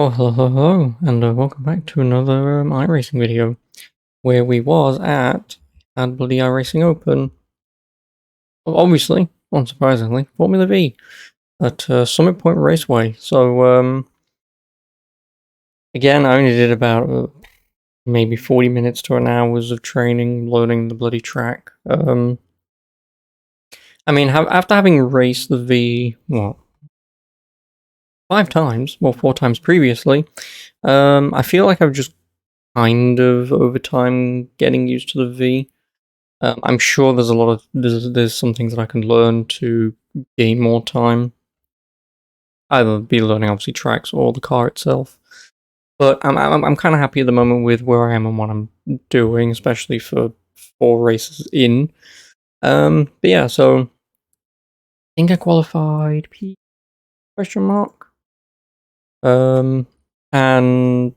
Well, hello, and welcome back to another iRacing video, where we was at bloody iRacing Open. Well, obviously, unsurprisingly, Formula V at Summit Point Raceway. So, again, I only did about maybe 40 minutes to an hour's of training, learning the bloody track. I mean, after having raced the V, what, 5 times, well, 4 times previously, I feel like I've just kind of over time getting used to the V. I'm sure there's a lot of there's some things that I can learn to gain more time. Either be learning obviously tracks or the car itself. But I'm kind of happy at the moment with where I am and what I'm doing, especially for 4 races in. But yeah, so I think I qualified P question mark. And I'm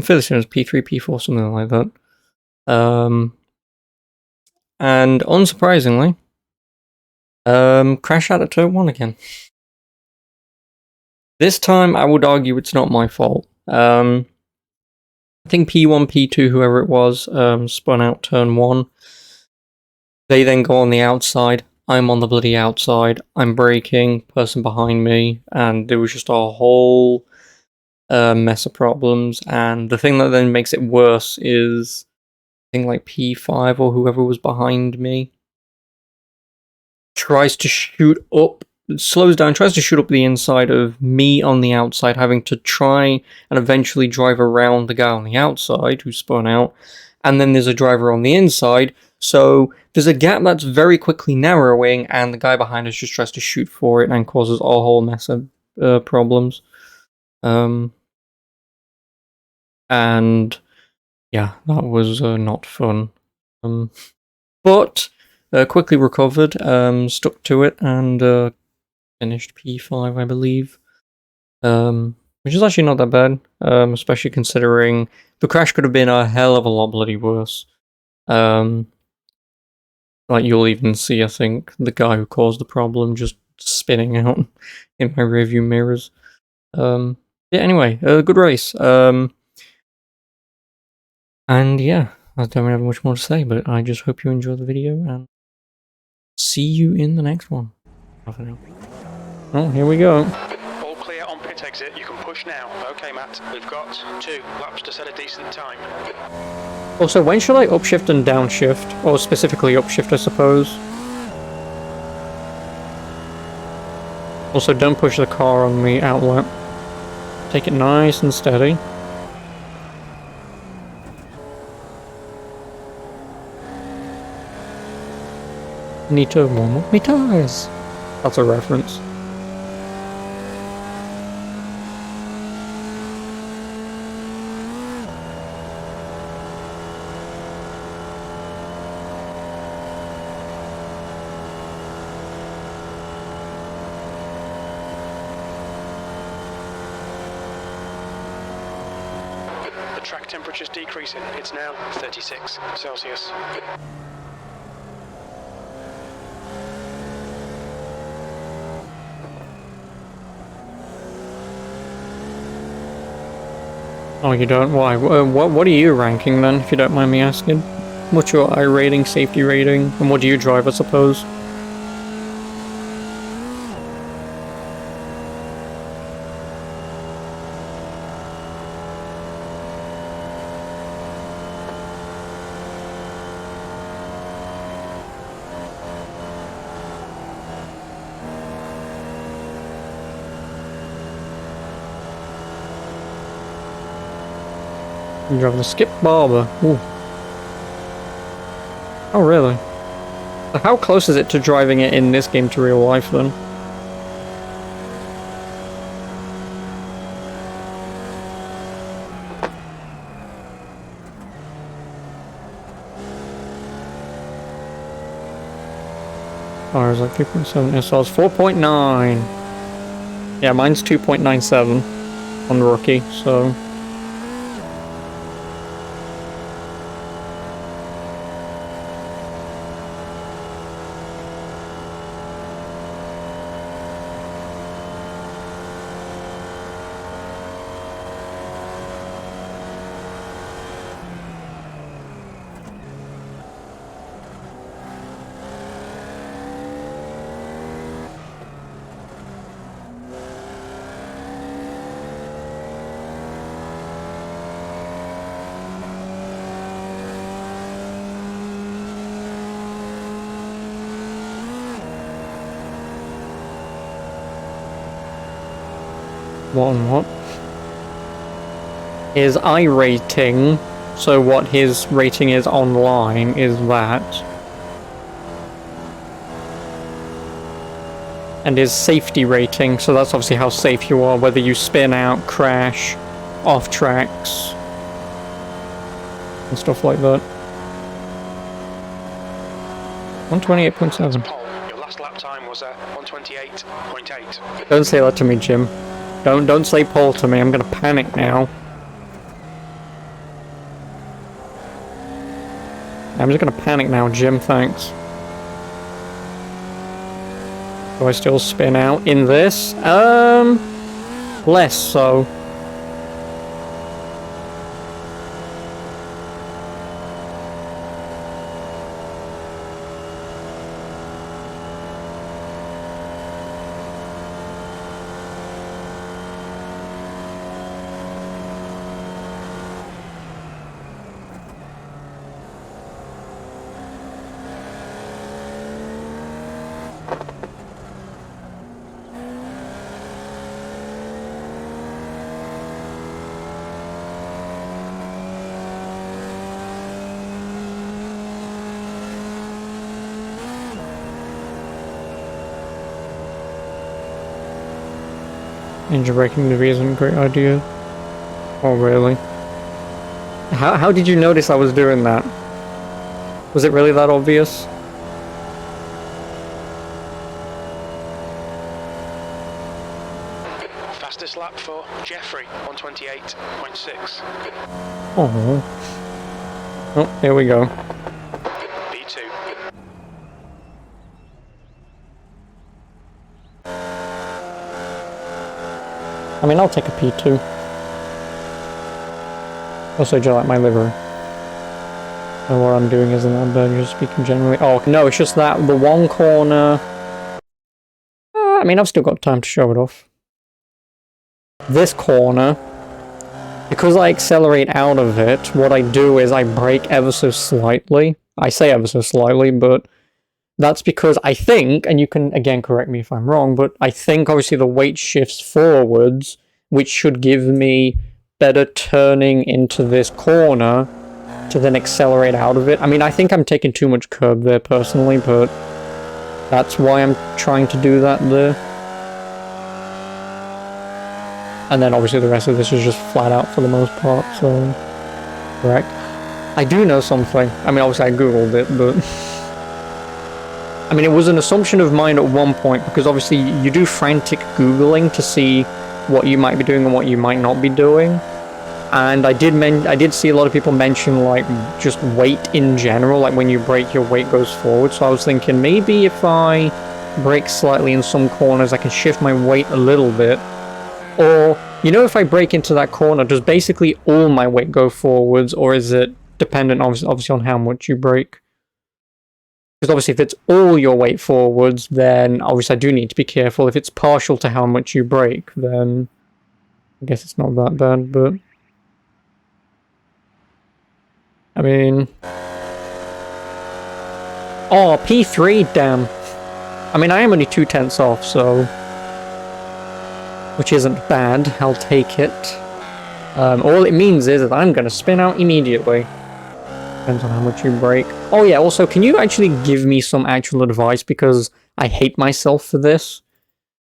fairly certain it's P3, P4, something like that. And unsurprisingly, crash out at turn 1 again. This time, I would argue it's not my fault. I think P1, P2, whoever it was, spun out turn 1. They then go on the outside. I'm on the bloody outside. I'm braking, person behind me, and there was just a whole mess of problems. And the thing that then makes it worse is, I think like P5 or whoever was behind me tries to shoot up, slows down, tries to shoot up the inside of me on the outside, having to try and eventually drive around the guy on the outside who spun out, and then there's a driver on the inside, so there's a gap that's very quickly narrowing, and the guy behind us just tries to shoot for it and causes a whole mess of problems. And yeah, that was not fun. But quickly recovered, stuck to it, and finished P5, I believe. Which is actually not that bad, especially considering the crash could have been a hell of a lot bloody worse. Like you'll even see, I think, the guy who caused the problem just spinning out in my rearview mirrors. Yeah, anyway, good race. And yeah, I don't have much more to say, but I just hope you enjoy the video, and see you in the next one. Oh, here we go. All clear on pit exit, you can push now. Okay, Matt, we've got 2 laps to set a decent time. Also, when should I upshift and downshift? Or specifically upshift, I suppose. Also, don't push the car on the outlet. Take it nice and steady. Need to warm up my tires. That's a reference. The track temperature's decreasing. It's now 36 Celsius. Oh, you don't? Why? What are you ranking then, if you don't mind me asking? What's your I rating, safety rating, and what do you drive, I suppose? You're driving the Skip Barber. Ooh. Oh, really? So how close is it to driving it in this game to real life, then? Ours is like 3.7, so it's 4.9. Yeah, mine's 2.97 on the rookie, so... What and what? His iRating, so what his rating is online is that. And his safety rating, so that's obviously how safe you are, whether you spin out, crash, off tracks, and stuff like that. 128.7. Your last lap time was 128.8. Don't say that to me, Jim. Don't say pole to me, I'm gonna panic now. I'm just gonna panic now, Jim, thanks. Do I still spin out in this? Less so. Engine braking to be isn't a great idea. Oh, really? How did you notice I was doing that? Was it really that obvious? Fastest lap for Jeffrey, 128.6. Oh. Oh, here we go. B2. I mean, I'll take a P2. Also, do you like my livery? And what I'm doing isn't that bad, you're just speaking generally. Oh, no, it's just that the one corner... I mean, I've still got time to show it off. This corner, because I accelerate out of it, what I do is I brake ever so slightly. I say ever so slightly, but that's because I think, and you can again correct me if I'm wrong, but I think obviously the weight shifts forwards, which should give me better turning into this corner to then accelerate out of it. I mean, I think I'm taking too much curb there personally, but that's why I'm trying to do that there. And then obviously the rest of this is just flat out for the most part, so... Correct. I do know something. I mean, obviously I googled it, but... I mean, it was an assumption of mine at one point, because obviously you do frantic googling to see what you might be doing and what you might not be doing. And I did see a lot of people mention, like, just weight in general, like when you brake, your weight goes forward. So I was thinking, maybe if I brake slightly in some corners, I can shift my weight a little bit. Or, you know, if I brake into that corner, does basically all my weight go forwards, or is it dependent, obviously on how much you brake? Because obviously if it's all your weight forwards, then obviously I do need to be careful. If it's partial to how much you brake, then I guess it's not that bad, but... I mean... Oh, P3, damn. I mean, I am only 2/10 off, so... Which isn't bad, I'll take it. All it means is that I'm going to spin out immediately. Depends on how much you brake. Oh yeah, also, can you actually give me some actual advice, because I hate myself for this?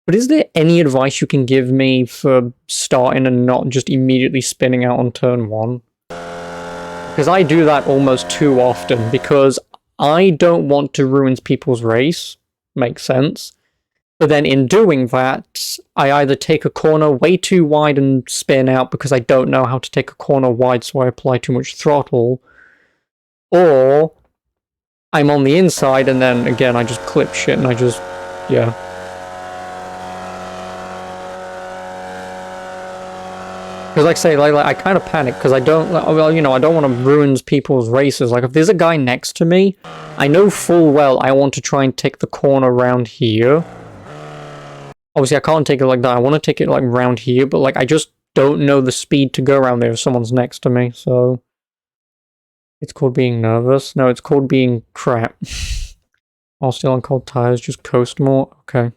But is there any advice you can give me for starting and not just immediately spinning out on turn 1? Because I do that almost too often, because I don't want to ruin people's race. Makes sense. But then in doing that, I either take a corner way too wide and spin out because I don't know how to take a corner wide, so I apply too much throttle, or I'm on the inside and then, again, I just clip shit and I just, yeah. Because like I say, like I kind of panic because I don't, well, you know, I don't want to ruin people's races. Like if there's a guy next to me, I know full well I want to try and take the corner around here. Obviously, I can't take it like that. I want to take it, like, round here, but, like, I just don't know the speed to go around there if someone's next to me, so... It's called being nervous? No, it's called being crap. While still on cold tires, just coast more? Okay.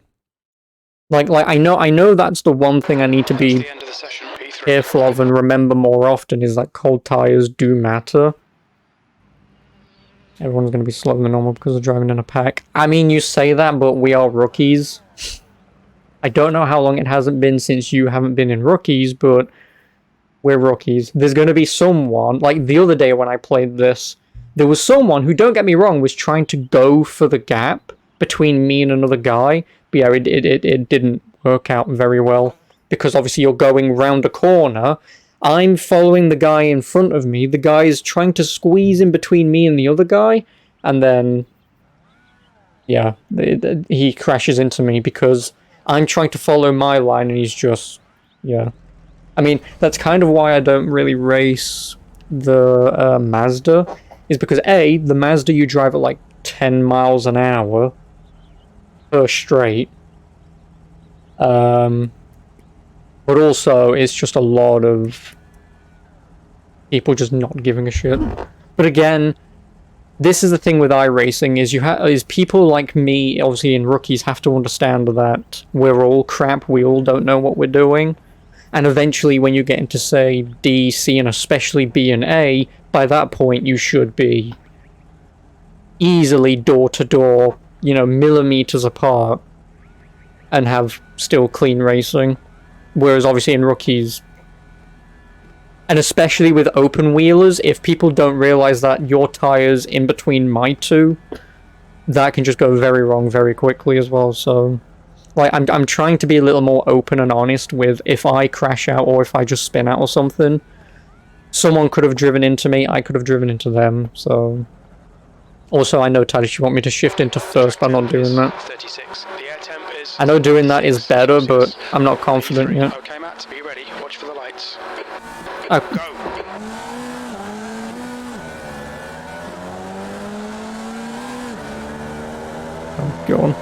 Like I know that's the one thing I need to That's be the end of the session, P3. careful of and remember more often is that cold tires do matter. Everyone's going to be slower than normal because they're driving in a pack. I mean, you say that, but we are rookies. I don't know how long it hasn't been since you haven't been in rookies, but we're rookies. There's going to be someone, like the other day when I played this, there was someone who, don't get me wrong, was trying to go for the gap between me and another guy. But yeah, it didn't work out very well. Because obviously you're going round a corner. I'm following the guy in front of me. The guy is trying to squeeze in between me and the other guy. And then, yeah, he crashes into me because I'm trying to follow my line and he's just, yeah. I mean, that's kind of why I don't really race the Mazda, is because A, the Mazda you drive at like 10 miles an hour per straight, but also it's just a lot of people just not giving a shit. But again, this is the thing with iRacing, is people like me, obviously in rookies, have to understand that we're all crap, we all don't know what we're doing. And eventually, when you get into, say, D, C, and especially B and A, by that point you should be easily door-to-door, you know, millimeters apart, and have still clean racing. Whereas, obviously, in rookies, and especially with open-wheelers, if people don't realize that your tires in between my two, that can just go very wrong very quickly as well, so... Like, I'm trying to be a little more open and honest with if I crash out or if I just spin out or something. Someone could have driven into me, I could have driven into them, so... Also, I know, Titus, you want me to shift into first, but I'm not doing that. 36. The air temp is I know doing that is better, but I'm not confident yet. Okay, Matt, be ready. Watch for the lights. Oh. Go. Oh, go on.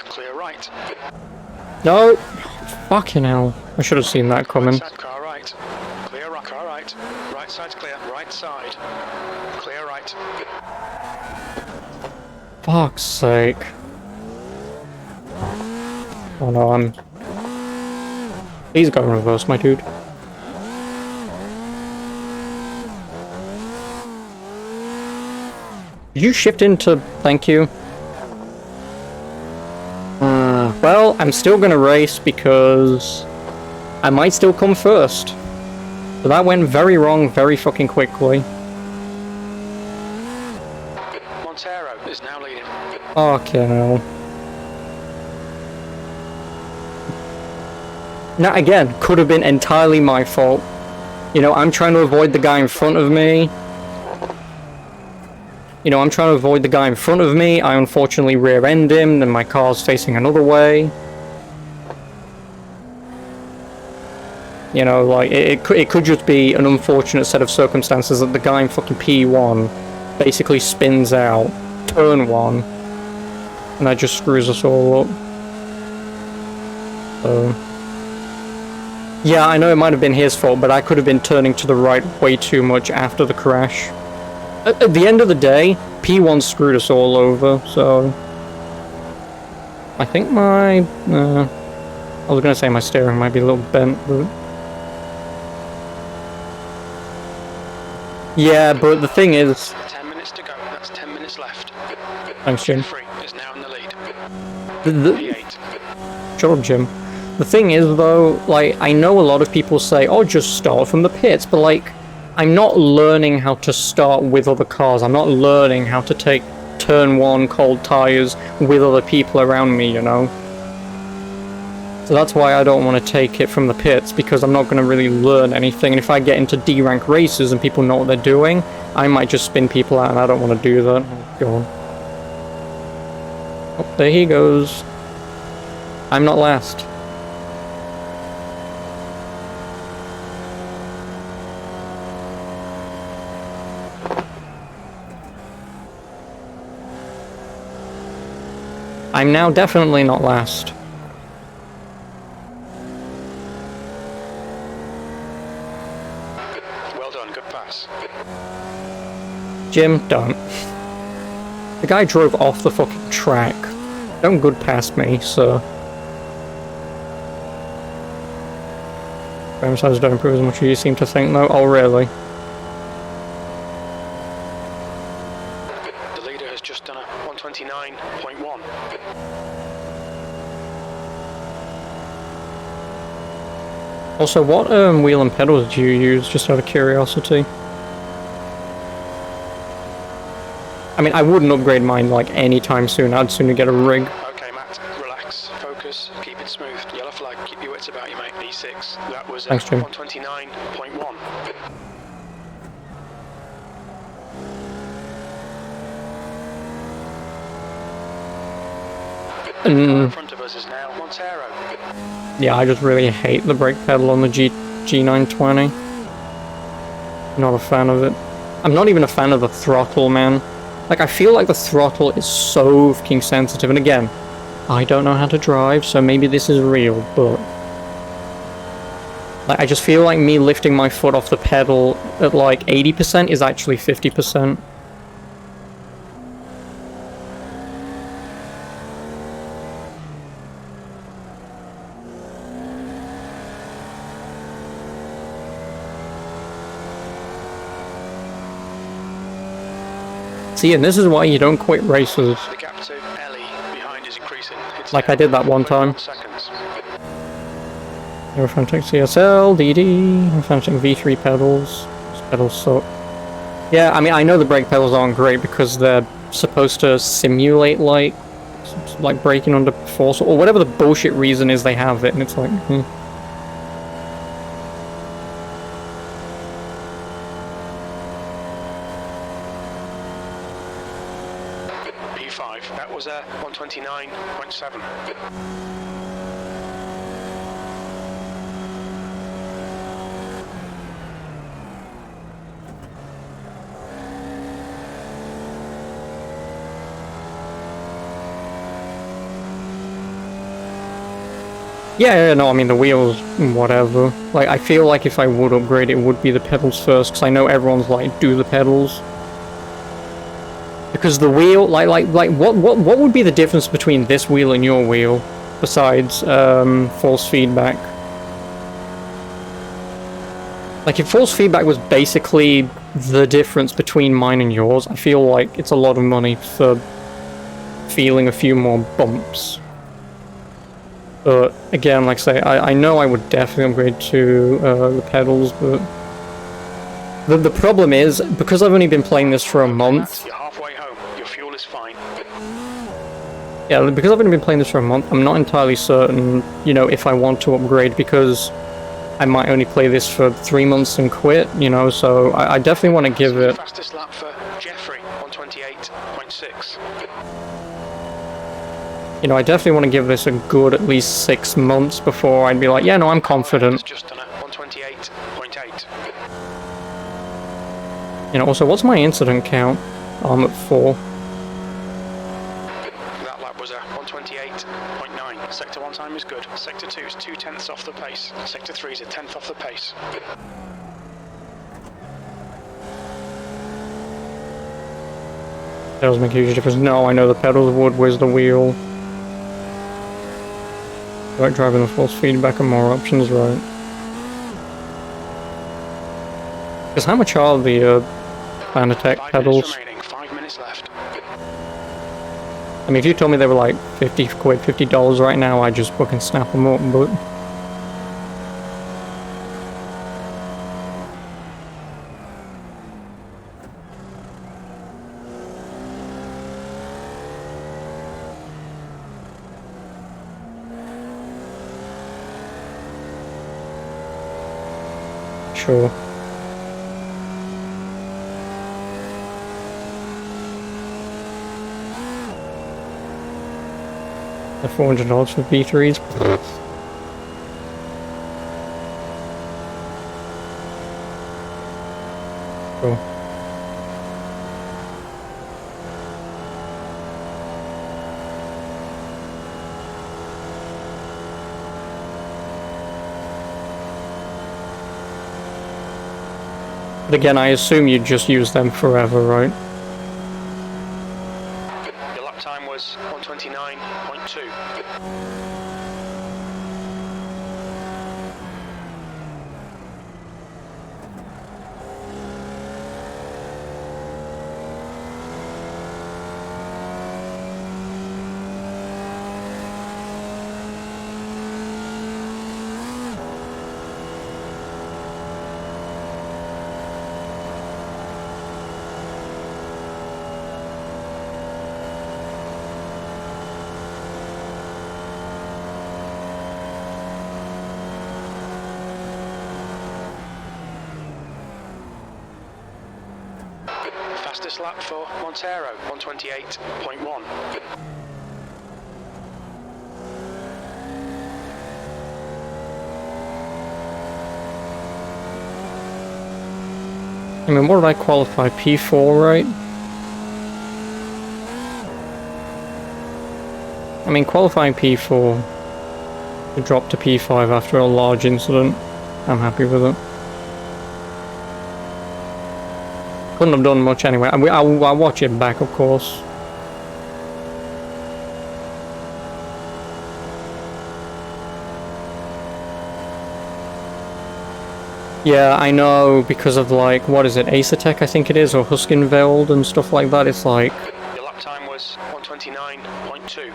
Clear right. No! Fucking hell. I should have seen that coming. Right side, car right. Clear right, car right. Right side's clear. Right side. Clear right. Fuck's sake. Oh no, Please go in reverse, my dude. Did you shift into... Thank you. Well, I'm still gonna race because I might still come first. But that went very wrong very fucking quickly. Montero is now leading. Okay, no. Now, again, could have been entirely my fault. You know, I'm trying to avoid the guy in front of me. You know, I'm trying to avoid the guy in front of me. I unfortunately rear-end him, then my car's facing another way. You know, like, it could just be an unfortunate set of circumstances that the guy in fucking P1 basically spins out, turn one, and that just screws us all up. So... yeah, I know it might have been his fault, but I could have been turning to the right way too much after the crash. At the end of the day, P1 screwed us all over, so... I think my... I was gonna say my steering might be a little bent, but... yeah, but the thing is... 10 minutes to go. That's 10 minutes left. Thanks, Jim. Is now in the lead. P8. Shut up, Jim. The thing is, though, like, I know a lot of people say, oh, just start from the pits, but, like, I'm not learning how to start with other cars. I'm not learning how to take turn one cold tires with other people around me, you know? So that's why I don't want to take it from the pits, because I'm not going to really learn anything, and if I get into D-rank races and people know what they're doing, I might just spin people out, and I don't want to do that. Oh, go on. Oh, there he goes. I'm not last. I'm now definitely not last. Jim, don't. The guy drove off the fucking track. Don't good past me, so... Frame size don't improve as much as you seem to think, though. Oh, really? The leader has just done a 129.1. Also, what wheel and pedals do you use, just out of curiosity? I mean, I wouldn't upgrade mine, like, anytime soon. I'd sooner get a rig. Okay, Matt, relax, focus, keep it smooth. Yellow flag, keep your wits about you, mate. E6, that was Thanks, Jim. 129.1. In front of us is now Montero. Yeah, I just really hate the brake pedal on the G920. Not a fan of it. I'm not even a fan of the throttle, man. Like, I feel like the throttle is so fucking sensitive, and again, I don't know how to drive, so maybe this is real, but... Like, I just feel like me lifting my foot off the pedal at, like, 80% is actually 50%. See, and this is why you don't quit races. The gap to Ellie behind is increasing. It's Like I did that one time. Seconds. Aerofantic CSL, DD, Aerofantic V3 pedals. These pedals suck. Yeah, I mean, I know the brake pedals aren't great because they're supposed to simulate, like braking under force, or whatever the bullshit reason is they have it, and it's like, P5, that was a 129.7. yeah, no, I mean, the wheels, whatever. Like, I feel like if I would upgrade, it would be the pedals first, because I know everyone's like, do the pedals. Because the wheel, what would be the difference between this wheel and your wheel, besides, force feedback? Like, if force feedback was basically the difference between mine and yours, I feel like it's a lot of money for feeling a few more bumps. But, again, like I say, I know I would definitely upgrade to the pedals, but... The problem is, because I've only been playing this for a month... You're halfway home. Your fuel is fine. Yeah, because I've only been playing this for a month, I'm not entirely certain, you know, if I want to upgrade, because I might only play this for 3 months and quit, you know, so I definitely want to give it... Fastest lap for Jeffrey, 128.6. You know, I definitely want to give this a good at least 6 months before I'd be like, yeah, no, I'm confident. Just done a 128.8. You know, also, what's my incident count? Oh, I'm at 4. That lap was a 128.9. Sector 1 time is good. Sector 2 is 2/10 off the pace. Sector 3 is a 10th off the pace. Pedals make a huge difference. No, I know the pedals would. Where's the wheel? Right, driving the force feedback and more options, right? Because how much are the Planetech pedals? 5 minutes remaining, 5 minutes left. I mean, if you told me they were like 50 quid, $50 right now, I'd just fucking snap them up, but... Sure. The $400 for V3s. Cool. But again, I assume you'd just use them forever, right? Your lap time was 129.2. Fastest lap for Montero, 128.1. I mean, what did I qualify? P4, right? I mean, qualifying P4 to drop to P5 after a large incident, I'm happy with it. Couldn't have done much anyway. I'll watch it back, of course. Yeah, I know, because of, like, what is it, Acertech I think it is, or Huskinveld and stuff like that, it's like... Your lap time was 129.2.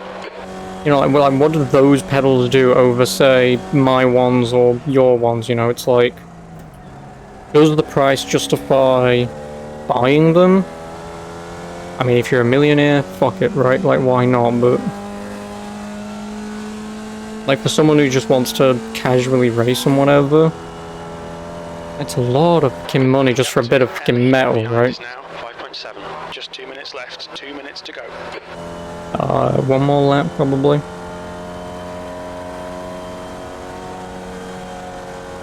You know, like, what do those pedals do over, say, my ones or your ones, you know, it's like... Does the price justify buying them? I mean, if you're a millionaire, fuck it, right? Like, why not? But... like, for someone who just wants to casually race and whatever... That's a lot of fucking money just for a bit of fucking metal, right? Now 5.7. Just 2 minutes left. 2 minutes to go. One more lap, probably.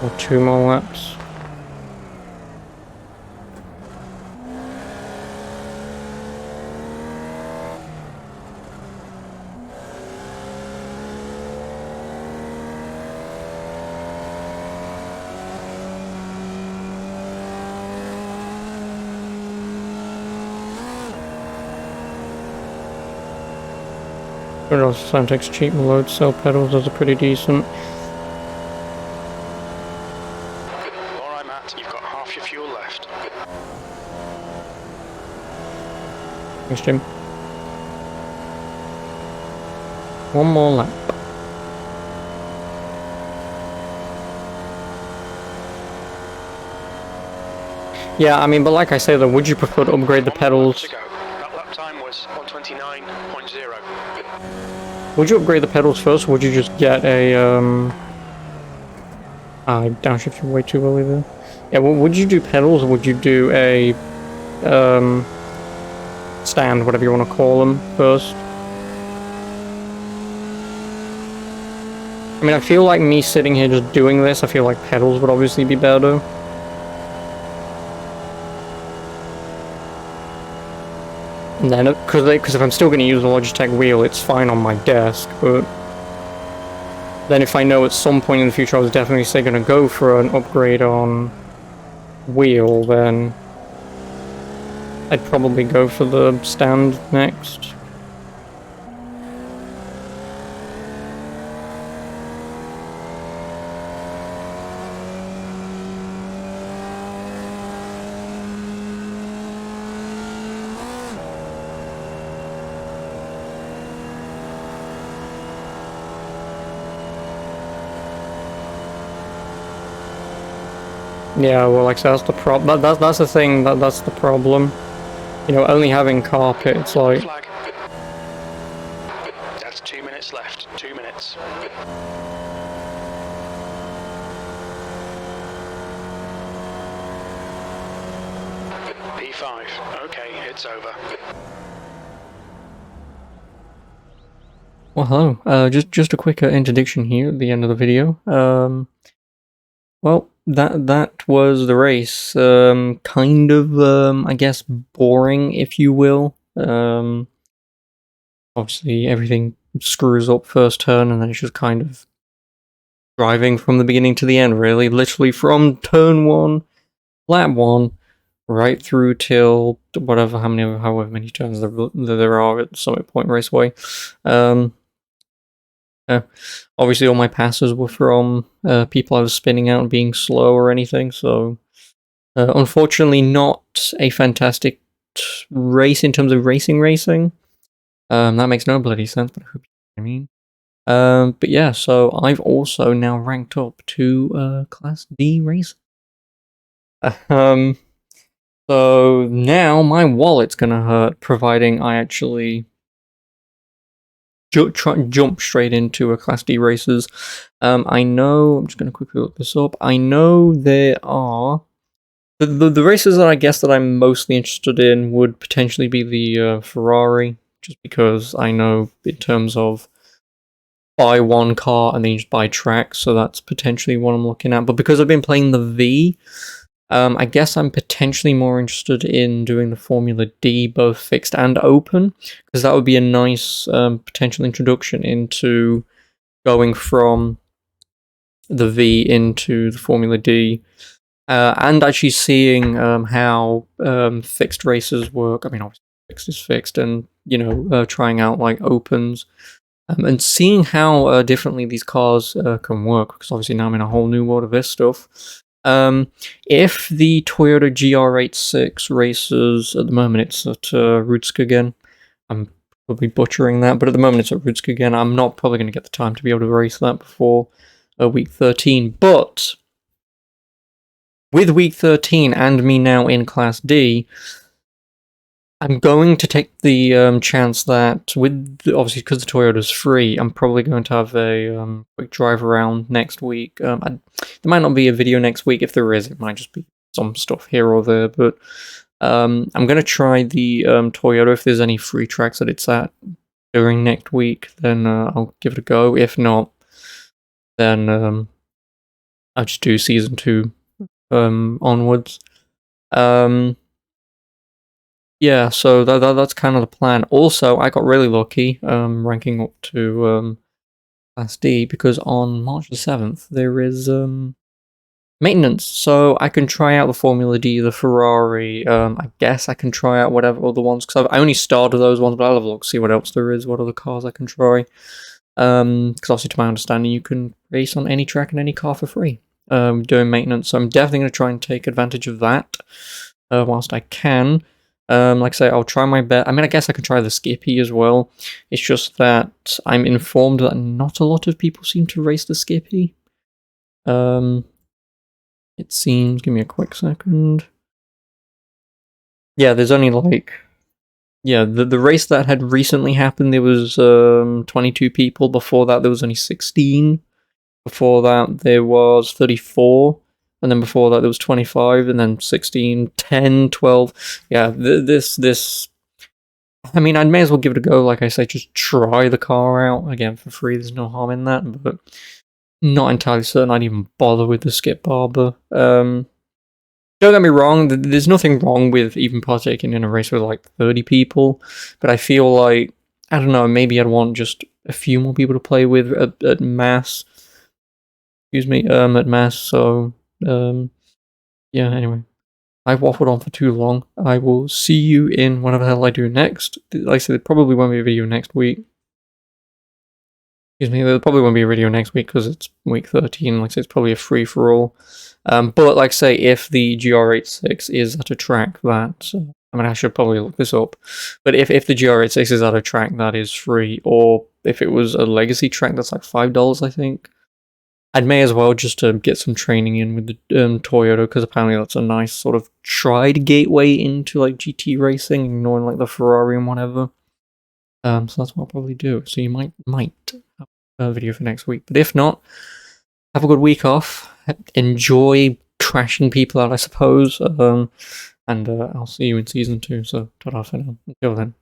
Or 2 more laps. Santek's cheap load cell pedals, those are pretty decent. Alright, Matt, you've got half your fuel left. Thanks, Jim. One more lap. Yeah, I mean, but like I say though, would you prefer to upgrade the pedals? That lap time was 129.0. Would you upgrade the pedals first, or would you just get a, I downshifted way too early there. Yeah, well, would you do pedals, or would you do a, stand, whatever you want to call them, first? I mean, I feel like me sitting here just doing this, I feel like pedals would obviously be better. And then, because if I'm still going to use the Logitech wheel, it's fine on my desk, but... then if I know at some point in the future I was definitely, say, going to go for an upgrade on wheel, then... I'd probably go for the stand next. Yeah, well, like, so that's the that's the thing, that's the problem. You know, only having carpet, it's like... Flag. That's 2 minutes left. 2 minutes. P5. Okay, it's over. Well, hello. Just a quick introduction here at the end of the video. Well, that was the race. Kind of, I guess, boring, if you will. Obviously, everything screws up first turn, and then it's just kind of driving from the beginning to the end, really. Literally from turn 1, lap 1, right through till however many turns there are at Summit Point Raceway. Obviously, all my passes were from people I was spinning out and being slow or anything, so unfortunately not a fantastic race in terms of racing. That makes no bloody sense, but I hope you know what I mean. But yeah, so I've also now ranked up to Class D racing. So now my wallet's gonna hurt, providing I actually jump straight into a Class D races. I know, I'm just gonna quickly look this up. I know there are the races that I guess that I'm mostly interested in would potentially be the Ferrari, just because I know in terms of buy one car and then just buy tracks, so that's potentially what I'm looking at. But because I've been playing the V, I guess I'm potentially more interested in doing the Formula D, both fixed and open, because that would be a nice potential introduction into going from the V into the Formula D, and actually seeing how fixed races work. I mean, obviously fixed is fixed, and trying out like opens. And seeing how differently these cars can work, because obviously now I'm in a whole new world of this stuff. If the Toyota GR86 races, at the moment it's at Rudskogen. I'm probably butchering that, but at the moment it's at Rudskogen. I'm not probably going to get the time to be able to race that before week 13. But with week 13 and me now in Class D, I'm going to take the chance that, obviously because the Toyota's free, I'm probably going to have a quick drive around next week. There might not be a video next week. If there is, it might just be some stuff here or there. But I'm going to try the Toyota. If there's any free tracks that it's at during next week, then I'll give it a go. If not, then I'll just do Season 2 onwards. Yeah, so that's kind of the plan. Also, I got really lucky ranking up to Class D, because on March the 7th there is maintenance, so I can try out the Formula D, the Ferrari. I guess I can try out whatever other ones, because I only started those ones, but I'll have a look, see what else there is, what other cars I can try. Because obviously, to my understanding, you can race on any track and any car for free during maintenance, so I'm definitely going to try and take advantage of that whilst I can. Like I say, I'll try my best. I mean, I guess I could try the Skippy as well. It's just that I'm informed that not a lot of people seem to race the Skippy. It seems. Give me a quick second. Yeah, there's only like... Yeah, the race that had recently happened, there was 22 people. Before that, there was only 16. Before that, there was 34. And then before that, there was 25, and then 16, 10, 12. Yeah, this... I mean, I may as well give it a go. Like I say, just try the car out. Again, for free, there's no harm in that, but not entirely certain I'd even bother with the Skip Barber. Don't get me wrong, there's nothing wrong with even partaking in a race with like 30 people, but I feel like, I don't know, maybe I'd want just a few more people to play with at mass. Excuse me, at mass, so... yeah, anyway. I've waffled on for too long. I will see you in whatever the hell I do next. Like I said, there probably won't be a video next week. Excuse me, there probably won't be a video next week because it's week 13. Like I said, it's probably a free-for-all. But like I say, if the GR86 is at a track that... I mean, I should probably look this up. But if the GR86 is at a track that is free, or if it was a legacy track that's like $5, I think... I may as well just get some training in with the Toyota, because apparently that's a nice sort of tried gateway into like GT racing, ignoring like the Ferrari and whatever. So that's what I'll probably do. So you might have a video for next week, but if not, have a good week off. Enjoy crashing people out, I suppose. And I'll see you in Season 2. So ta-da for now. Until then.